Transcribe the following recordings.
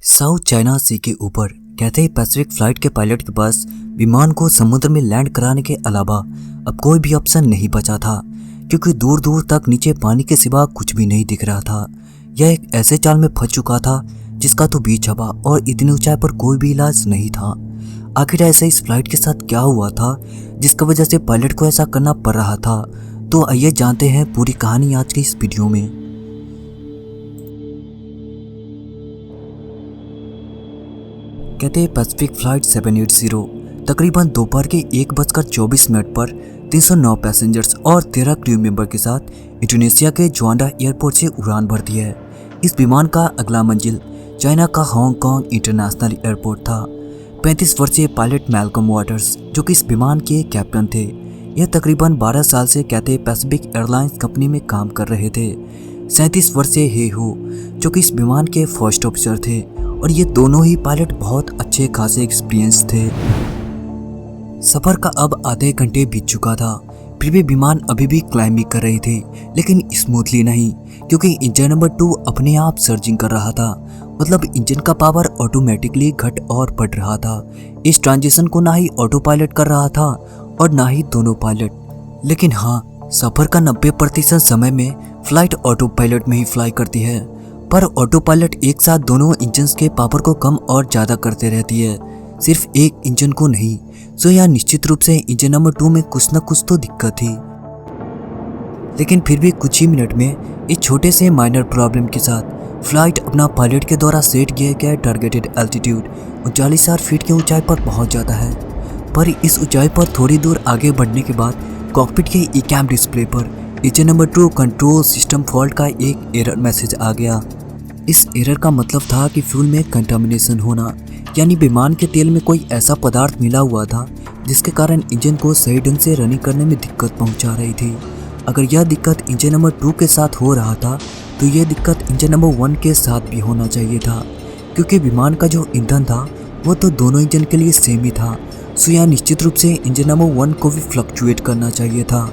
South China सी के ऊपर Cathay Pacific flight के पायलट के पास विमान को समुद्र में लैंड कराने के अलावा अब कोई भी ऑप्शन नहीं बचा था, क्योंकि दूर दूर तक नीचे पानी के सिवा कुछ भी नहीं दिख रहा था। यह एक ऐसे चाल में फंस चुका था जिसका तो बीच हवा और इतनी ऊंचाई पर कोई भी इलाज नहीं था। आखिर ऐसे इस फ्लाइट के साथ क्या हुआ था जिसकी वजह से पायलट को ऐसा करना पड़ रहा था? तो आइए जानते हैं पूरी कहानी आज की इस वीडियो में। कहते हैं पैसिफिक फ्लाइट 780 तकरीबन दोपहर के 1:24 पर 309 पैसेंजर्स और 13 क्रू मेंबर के साथ इंडोनेशिया के जुआंडा एयरपोर्ट से उड़ान भरती है। इस विमान का अगला मंजिल चाइना का हांगकांग इंटरनेशनल एयरपोर्ट था। 35 वर्षीय पायलट मैल्कम वाटर्स जो कि इस विमान के कैप्टन थे, यह तकरीबन 12 साल से कहते पैसिफिक एयरलाइंस कंपनी में काम कर रहे थे। 37 वर्षीय हे हो जो कि इस विमान के फर्स्ट ऑफिसर थे, और ये दोनों ही पायलट बहुत अच्छे खासे एक्सपीरियंस थे। सफर का अब आधे घंटे बीत चुका था, फिर भी विमान अभी भी क्लाइंबिंग कर रही थी, लेकिन स्मूथली नहीं, क्योंकि इंजन नंबर 2 अपने आप सर्जिंग कर रहा था। मतलब इंजन का पावर ऑटोमेटिकली घट और बढ़ रहा था। इस ट्रांजिशन को ना ही ऑटो पायलट कर रहा था और ना ही दोनों पायलट। लेकिन हाँ, सफर का 90% समय में फ्लाइट ऑटो पायलट में ही फ्लाई करती है, पर ऑटो पायलट एक साथ दोनों इंजन्स के पावर को कम और ज़्यादा करते रहती है, सिर्फ एक इंजन को नहीं। सो यहाँ निश्चित रूप से इंजन नंबर 2 में कुछ न कुछ तो दिक्कत थी। लेकिन फिर भी कुछ ही मिनट में इस छोटे से माइनर प्रॉब्लम के साथ फ्लाइट अपना पायलट के द्वारा सेट किया गया टारगेटेड एल्टीट्यूड 39,000 फीट की ऊंचाई पर पहुंच जाता है। पर इस ऊंचाई पर थोड़ी दूर आगे बढ़ने के बाद कॉकपिट के ई-कैम डिस्प्ले पर engine number 2 control system fault का एक एरर मैसेज आ गया। इस एरर का मतलब था कि फ्यूल में कंटामिनेशन होना, यानी विमान के तेल में कोई ऐसा पदार्थ मिला हुआ था जिसके कारण इंजन को सही ढंग से रनिंग करने में दिक्कत पहुंचा रही थी। अगर यह दिक्कत इंजन नंबर 2 के साथ हो रहा था तो यह दिक्कत इंजन नंबर 1 के साथ भी होना चाहिए था, क्योंकि विमान का जो ईंधन था वो तो दोनों इंजन के लिए सेम ही था। सो यहाँ निश्चित रूप से इंजन नंबर 1 को भी फ्लक्चुएट करना चाहिए था।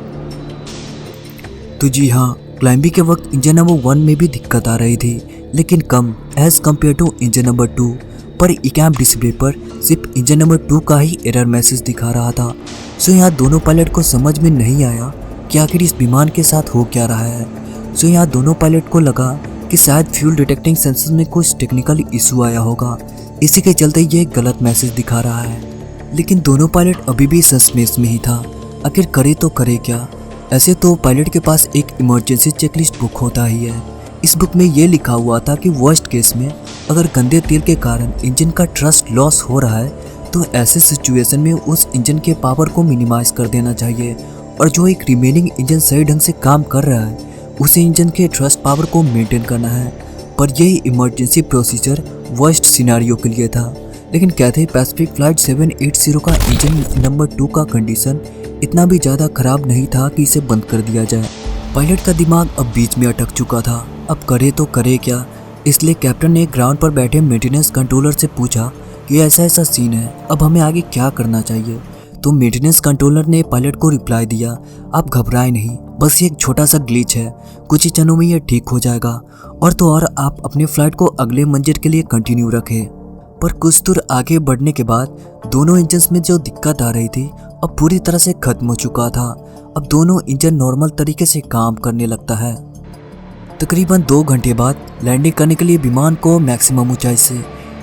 तो जी हाँ, क्लाइंबिंग के वक्त इंजन नंबर 1 में भी दिक्कत आ रही थी, लेकिन कम as compare to engine number 2। पर ई-कैम डिस्प्ले पर सिर्फ इंजन नंबर 2 का ही एरर मैसेज दिखा रहा था। सो यहाँ दोनों पायलट को समझ में नहीं आया कि आखिर इस विमान के साथ हो क्या रहा है। सो यहाँ दोनों पायलट को लगा कि शायद फ्यूल डिटेक्टिंग सेंसर में कुछ टेक्निकल इशू आया होगा, इसी के चलते ये गलत मैसेज दिखा रहा है। लेकिन दोनों पायलट अभी भी सस्पेंस में ही था, आखिर करे तो करे क्या। ऐसे तो पायलट के पास एक इमरजेंसी चेकलिस्ट बुक होता ही है। इस बुक में ये लिखा हुआ था कि वर्स्ट केस में अगर गंदे तेल के कारण इंजन का थ्रस्ट लॉस हो रहा है तो ऐसे सिचुएशन में उस इंजन के पावर को मिनिमाइज कर देना चाहिए, और जो एक रिमेनिंग इंजन सही ढंग से काम कर रहा है उसे इंजन के थ्रस्ट पावर को मेंटेन करना है। पर यही इमरजेंसी प्रोसीजर वर्स्ट सिनेरियो के लिए था। लेकिन कैथे पैसिफिक फ्लाइट 780 का इंजन नंबर 2 का कंडीशन इतना भी ज़्यादा खराब नहीं था कि इसे बंद कर दिया जाए। पायलट का दिमाग अब बीच में अटक चुका था, अब करे तो करे क्या। इसलिए कैप्टन ने ग्राउंड पर बैठे मेंटेनेंस कंट्रोलर से पूछा कि ऐसा ऐसा सीन है, अब हमें आगे क्या करना चाहिए। तो मेंटेनेंस कंट्रोलर ने पायलट को रिप्लाई दिया, आप घबराएं नहीं, बस ये एक छोटा सा ग्लिच है, कुछ ही क्षणों में ये ठीक हो जाएगा, और तो और आप अपने फ्लाइट को अगले मंजिल के लिए कंटिन्यू रखें। पर कुछ दूर आगे बढ़ने के बाद दोनों इंजन्स में जो दिक्कत आ रही थी अब पूरी तरह से खत्म हो चुका था। अब दोनों इंजन नॉर्मल तरीके से काम करने लगता है। तकरीबन 2 घंटे बाद लैंडिंग करने के लिए विमान को मैक्सिमम ऊंचाई से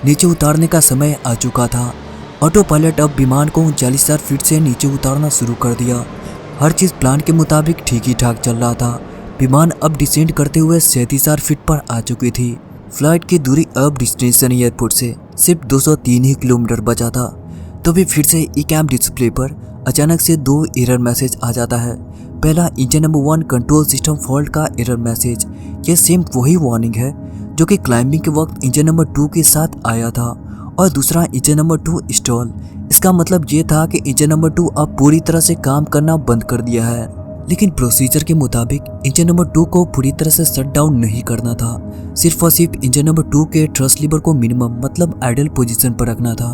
नीचे उतारने का समय आ चुका था। ऑटो पायलट अब विमान को 39,000 फीट से नीचे उतारना शुरू कर दिया। हर चीज़ प्लान के मुताबिक ठीक ही ठाक चल रहा था। विमान अब डिसेंड करते हुए 37,000 फीट पर आ चुकी थी। फ्लाइट की दूरी अब डेस्टिनेशन एयरपोर्ट से सिर्फ 203 ही किलोमीटर बचा था। तभी फिर से ई-कैम डिस्प्ले पर अचानक से 2 एरर मैसेज आ जाता है। पहला engine number 1 control system fault का एरर मैसेज। यह सेम वही वार्निंग है जो कि क्लाइंबिंग के वक्त इंजन नंबर 2 के साथ आया था। और दूसरा इंजन नंबर 2 स्टॉल। इसका मतलब ये था कि इंजन नंबर 2 अब पूरी तरह से काम करना बंद कर दिया है। लेकिन प्रोसीजर के मुताबिक इंजन नंबर 2 को पूरी तरह से शट डाउन नहीं करना था, सिर्फ और सिर्फ इंजन नंबर 2 के थ्रस्ट लीवर को मिनिमम मतलब आइडल पोजीशन पर रखना था।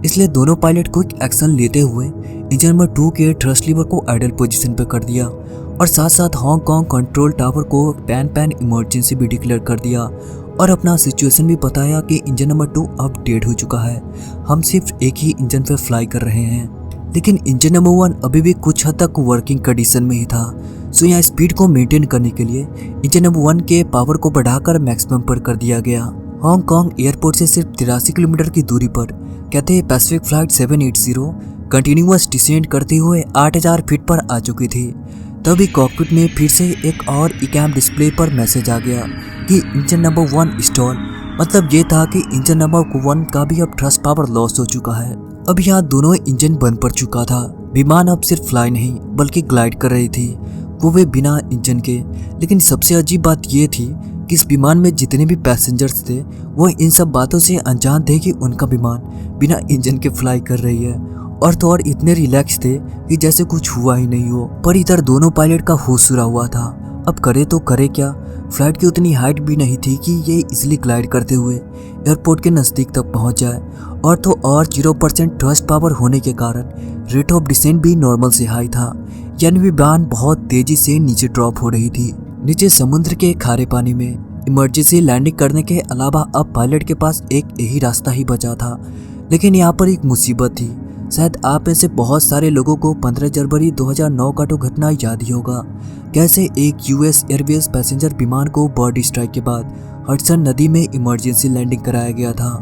इसलिए दोनों पायलट क्विक एक्शन लेते हुए इंजन नंबर 2 के थ्रस्ट लीवर को आइडल पोजीशन पर कर दिया, और साथ साथ हांगकांग कंट्रोल टावर को पैन इमरजेंसी भी डिक्लेयर कर दिया और अपना सिचुएशन भी बताया कि इंजन नंबर 2 अब डेड हो चुका है, हम सिर्फ एक ही इंजन पे फ्लाई कर रहे हैं। लेकिन इंजन नंबर 1 अभी भी कुछ हद तक वर्किंग कंडीशन में ही था। सो यहाँ स्पीड को मेंटेन करने के लिए इंजन नंबर 1 के पावर को बढ़ाकर मैक्सिमम पर कर दिया गया। हांगकांग एयरपोर्ट से सिर्फ 83 किलोमीटर की दूरी पर कहते पैसिफिक फ्लाइट 780 कंटिन्यूअस डिसेंड करते हुए 8000 फीट पर आ चुकी थी। तभी कॉकपिट में फिर से एक और इकैम डिस्प्ले पर मैसेज आ गया कि इंजन नंबर 1 स्टॉल। मतलब ये था कि इंजन नंबर 1 का भी अब थ्रस्ट पावर लॉस हो चुका है। अब यहाँ दोनों इंजन बंद पड़ चुका था। विमान अब सिर्फ फ्लाई नहीं बल्कि ग्लाइड कर रही थी, वो वे बिना इंजन के। लेकिन सबसे अजीब बात ये थी कि इस विमान में जितने भी पैसेंजर्स थे वो इन सब बातों से अनजान थे कि उनका विमान बिना इंजन के फ्लाई कर रही है, और तो और इतने रिलैक्स थे कि जैसे कुछ हुआ ही नहीं हो। पर इधर दोनों पायलट का होश उड़ा हुआ था। अब करे तो करे क्या, फ्लाइट की उतनी हाइट भी नहीं थी कि ये इजिली ग्लाइड करते हुए एयरपोर्ट के नज़दीक तक पहुंच जाए, और तो और 0% थ्रस्ट पावर होने के कारण रेट ऑफ डिसेंट भी नॉर्मल से हाई था, यानी विमान बहुत तेजी से नीचे ड्रॉप हो रही थी। नीचे समुद्र के खारे पानी में इमरजेंसी लैंडिंग करने के अलावा अब पायलट के पास एक यही रास्ता ही बचा था। लेकिन यहाँ पर एक मुसीबत थी। शायद आप में से बहुत सारे लोगों को 15 जनवरी 2009 का तो घटना याद ही होगा, कैसे एक यूएस एयरवेज पैसेंजर विमान को बर्ड स्ट्राइक के बाद हडसन नदी में इमरजेंसी लैंडिंग कराया गया था।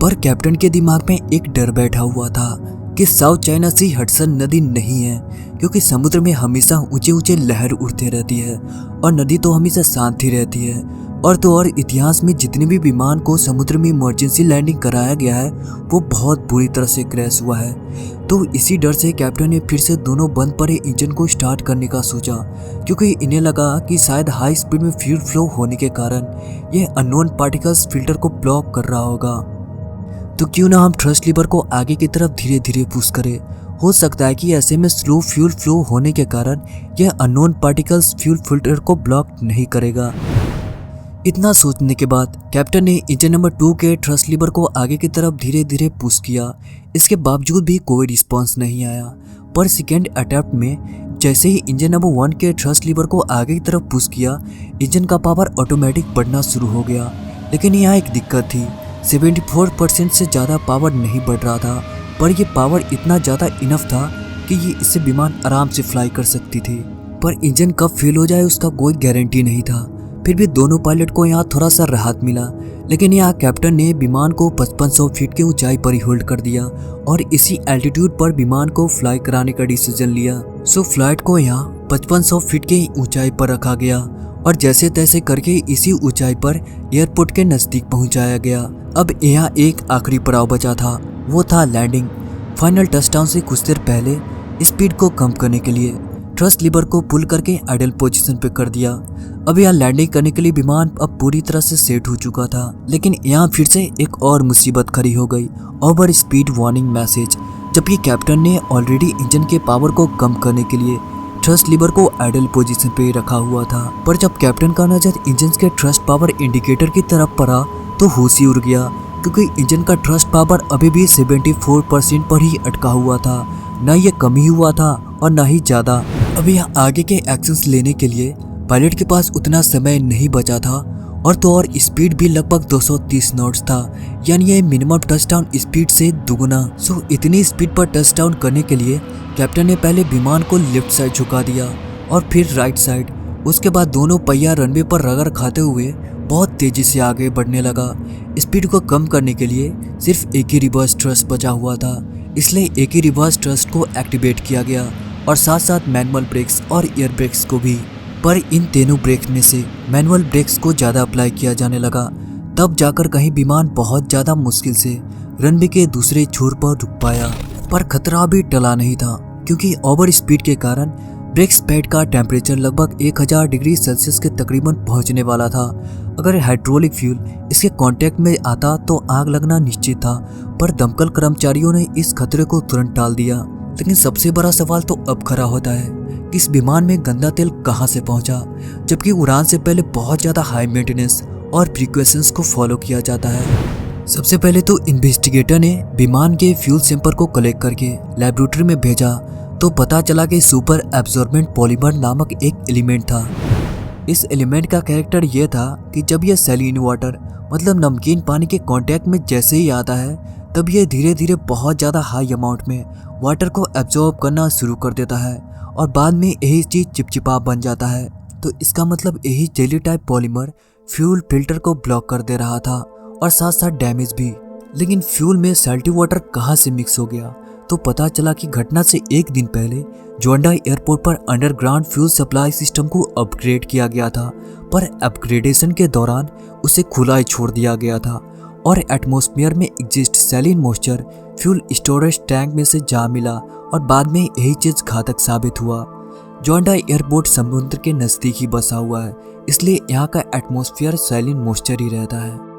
पर कैप्टन के दिमाग में एक डर बैठा हुआ था कि साउथ चाइना सी हडसन नदी नहीं है, क्योंकि समुद्र में हमेशा ऊंचे ऊंचे लहर उठते रहती है और नदी तो हमेशा शांत ही रहती है। और तो और इतिहास में जितने भी विमान को समुद्र में इमरजेंसी लैंडिंग कराया गया है वो बहुत बुरी तरह से क्रैश हुआ है। तो इसी डर से कैप्टन ने फिर से दोनों बंद पड़े इंजन को स्टार्ट करने का सोचा, क्योंकि इन्हें लगा कि शायद हाई स्पीड में फ्यूल फ्लो होने के कारण यह अननोन पार्टिकल्स फिल्टर को ब्लॉक कर रहा होगा। तो क्यों ना हम थ्रस्ट लीवर को आगे की तरफ धीरे धीरे पुश करें। हो सकता है कि ऐसे में स्लो फ्यूल फ्लो होने के कारण यह अननोन पार्टिकल्स फ्यूल फिल्टर को ब्लॉक नहीं करेगा। इतना सोचने के बाद कैप्टन ने इंजन नंबर 2 के थ्रस्ट लीवर को आगे की तरफ धीरे धीरे पुश किया। इसके बावजूद भी कोई रिस्पांस नहीं आया। पर सेकेंड अटेम्प्ट में जैसे ही इंजन नंबर 1 के थ्रस्ट लीवर को आगे की तरफ पुश किया, इंजन का पावर ऑटोमेटिक बढ़ना शुरू हो गया। लेकिन यहाँ एक दिक्कत थी, 74% से ज़्यादा पावर नहीं बढ़ रहा था, पर यह पावर इतना ज़्यादा इनफ था कि ये इससे विमान आराम से फ्लाई कर सकती थी। पर इंजन कब फेल हो जाए उसका कोई गारंटी नहीं था। फिर भी दोनों पायलट को यहाँ थोड़ा सा राहत मिला। लेकिन यहाँ कैप्टन ने विमान को 5500 फीट की ऊंचाई पर ही होल्ड कर दिया और इसी एल्टीट्यूड पर विमान को फ्लाई कराने का डिसीजन लिया। सो फ्लाइट को यहाँ 5500 फीट की ऊंचाई पर रखा गया और जैसे तैसे करके इसी ऊंचाई पर एयरपोर्ट के नज़दीक पहुंचाया गया। अब यहाँ एक आखिरी पड़ाव बचा था, वो था लैंडिंग। फाइनल टचडाउन से कुछ देर पहले स्पीड को कम करने के लिए थ्रस्ट लीवर को पुल करके आइडल पोजीशन पे कर दिया। अब यहाँ लैंडिंग करने के लिए विमान अब पूरी तरह से सेट हो चुका था। लेकिन यहाँ फिर से एक और मुसीबत खड़ी हो गई, ओवर स्पीड वार्निंग मैसेज। जबकि कैप्टन ने ऑलरेडी इंजन के पावर को कम करने के लिए थ्रस्ट लीवर को आइडल पोजीशन पे रखा हुआ था। पर जब कैप्टन का नजर इंजन के थ्रस्ट पावर इंडिकेटर की तरफ पड़ा तो होश ही उड़ गया, क्योंकि इंजन का थ्रस्ट पावर अभी भी 74% पर ही अटका हुआ था। न ये कम ही हुआ था और न ही ज़्यादा। अब यहाँ आगे के एक्शंस लेने के लिए पायलट के पास उतना समय नहीं बचा था, और तो और स्पीड भी लगभग 230 नॉट्स था, यानी ये मिनिमम टचडाउन स्पीड से दुगुना। सो इतनी स्पीड पर टचडाउन करने के लिए कैप्टन ने पहले विमान को लेफ्ट साइड झुका दिया और फिर राइट साइड। उसके बाद दोनों पहिया रनवे पर रगड़ खाते हुए बहुत तेजी से आगे बढ़ने लगा। स्पीड को कम करने के लिए सिर्फ एक ही रिवर्स थ्रस्ट बचा हुआ था, इसलिए एक ही रिवर्स थ्रस्ट को एक्टिवेट किया गया और साथ साथ मैनुअल ब्रेक्स और एयर ब्रेक्स को भी। पर इन तीनों ब्रेक में से मैनुअल ब्रेक्स को ज़्यादा अप्लाई किया जाने लगा, तब जाकर कहीं विमान बहुत ज़्यादा मुश्किल से रनवे के दूसरे छोर पर रुक पाया। पर खतरा भी टला नहीं था, क्योंकि ओवर स्पीड के कारण ब्रेक्स पैड का टेम्परेचर लगभग 1000 डिग्री सेल्सियस के तकरीबन पहुंचने वाला था। अगर हाइड्रोलिक फ्यूल इसके कांटेक्ट में आता तो आग लगना निश्चित था, पर दमकल कर्मचारियों ने इस खतरे को तुरंत टाल दिया। लेकिन सबसे बड़ा सवाल तो अब खड़ा होता है कि इस विमान में गंदा तेल कहां से पहुंचा, जबकि उड़ान से पहले बहुत ज़्यादा हाई मेंटेनेंस और प्रिकॉशंस को फॉलो किया जाता है। सबसे पहले तो इन्वेस्टिगेटर ने विमान के फ्यूल सैंपल को कलेक्ट करके लेबोरेटरी में भेजा, तो पता चला कि सुपर एब्जॉर्बेंट पॉलीमर नामक एक एलिमेंट था। इस एलिमेंट का कैरेक्टर यह था कि जब यह सैलिन वाटर मतलब नमकीन पानी के कांटेक्ट में जैसे ही आता है तब ये धीरे धीरे बहुत ज़्यादा हाई अमाउंट में वाटर को एब्जॉर्ब करना शुरू कर देता है और बाद में यही चीज़ चिपचिपा बन जाता है। तो इसका मतलब यही jelly type polymer fuel filter को ब्लॉक कर दे रहा था और साथ साथ डैमेज भी। लेकिन फ्यूल में सैल्टी वाटर कहाँ से मिक्स हो गया? तो पता चला कि घटना से एक दिन पहले जोंडा एयरपोर्ट पर अंडरग्राउंड फ्यूल सप्लाई सिस्टम को अपग्रेड किया गया था, पर अपग्रेडेशन के दौरान उसे खुला ही छोड़ दिया गया था और एटमॉस्फेयर में exist saline moisture fuel storage tank में से जा मिला और बाद में यही चीज़ घातक साबित हुआ। जोंडा एयरपोर्ट समुद्र के नज़दीक ही बसा हुआ है, इसलिए यहाँ का एटमॉस्फेयर सैलिन मॉइस्चर ही रहता है।